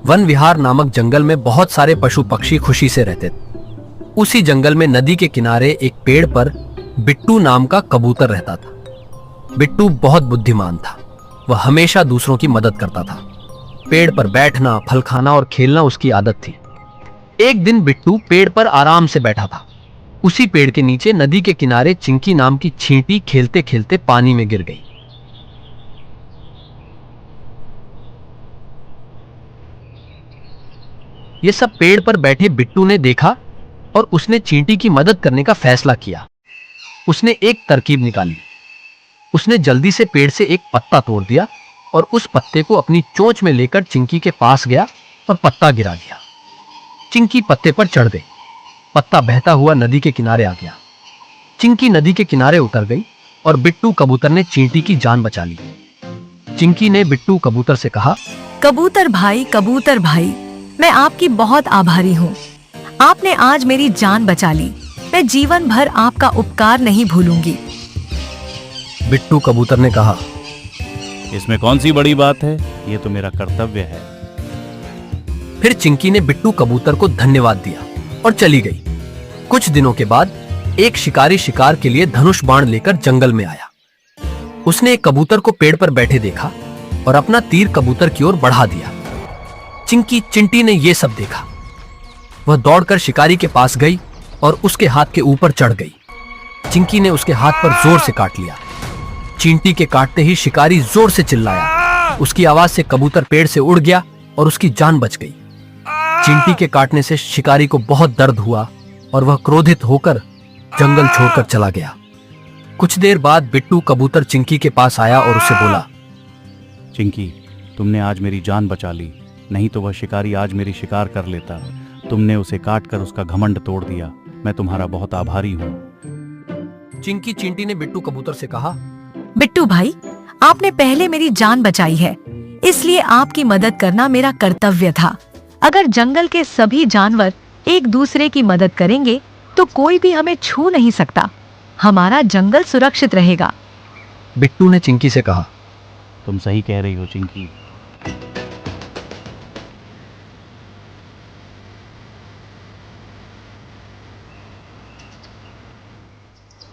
One विहार नामक जंगल में बहुत सारे पशु पक्षी खुशी से रहते थे। उसी जंगल में नदी के किनारे एक पेड़ पर बिट्टू नाम का कबूतर रहता था। बिट्टू बहुत बुद्धिमान था। वह हमेशा दूसरों की मदद करता था। पेड़ पर बैठना, फल खाना और खेलना उसकी आदत थी। एक दिन बिट्टू पेड़ पर आराम से बैठा था। उसी पेड़ के नीचे नदी के किनारे चिंकी नाम की चींटी खेलते खेलते पानी में गिर गई। यह सब पेड़ पर बैठे बिट्टू ने देखा और उसने चींटी की मदद करने का फैसला किया। उसने एक तरकीब निकाली। उसने जल्दी से पेड़ से एक पत्ता तोड़ दिया और उस पत्ते को अपनी चोंच में लेकर चिंकी के पास गया और पत्ता गिरा दिया। चिंकी पत्ते पर चढ़ गई। पत्ता बहता हुआ नदी के किनारे आ गया। चिंकी नदी के किनारे उतर गई और बिट्टू कबूतर ने चींटी की जान बचा ली। चिंकी ने बिट्टू कबूतर से कहा, कबूतर भाई, मैं आपकी बहुत आभारी हूँ। आपने आज मेरी जान बचा ली। मैं जीवन भर आपका उपकार नहीं भूलूंगी। बिट्टू कबूतर ने कहा, इसमें कौन सी बड़ी बात है, ये तो मेरा कर्तव्य है। फिर चिंकी ने बिट्टू कबूतर को धन्यवाद दिया और चली गई। कुछ दिनों के बाद एक शिकारी शिकार के लिए धनुष बाण लेकर जंगल में आया। उसने एक कबूतर को पेड़ पर बैठे देखा और अपना तीर कबूतर की ओर बढ़ा दिया। चिंटी ने यह सब देखा। वह दौड़कर शिकारी के पास गई और उसके हाथ के ऊपर चढ़ गई। चिंकी ने उसके हाथ पर जोर से काट लिया। चींटी के काटते ही शिकारी जोर से चिल्लाया। उसकी आवाज से कबूतर पेड़ से उड़ गया और उसकी जान बच गई। चींटी के काटने से शिकारी को बहुत दर्द हुआ और वह क्रोधित होकर जंगल छोड़कर चला गया। कुछ देर बाद बिट्टू कबूतर चिंकी के पास आया और उसे बोला, चिंकी, तुमने आज मेरी जान बचा ली, नहीं तो वह शिकारी आज मेरी शिकार कर लेता। तुमने उसे काटकर उसका घमंड तोड़ दिया। मैं तुम्हारा बहुत आभारी हूँ। चींटी ने बिट्टू कबूतर से कहा, बिट्टू भाई, आपने पहले मेरी जान बचाई है, इसलिए आपकी मदद करना मेरा कर्तव्य था। अगर जंगल के सभी जानवर एक दूसरे की मदद करेंगे तो कोई भी हमें छू नहीं सकता। हमारा जंगल सुरक्षित रहेगा। बिट्टू ने चिंकी से कहा, तुम सही कह रही हो चिंकी।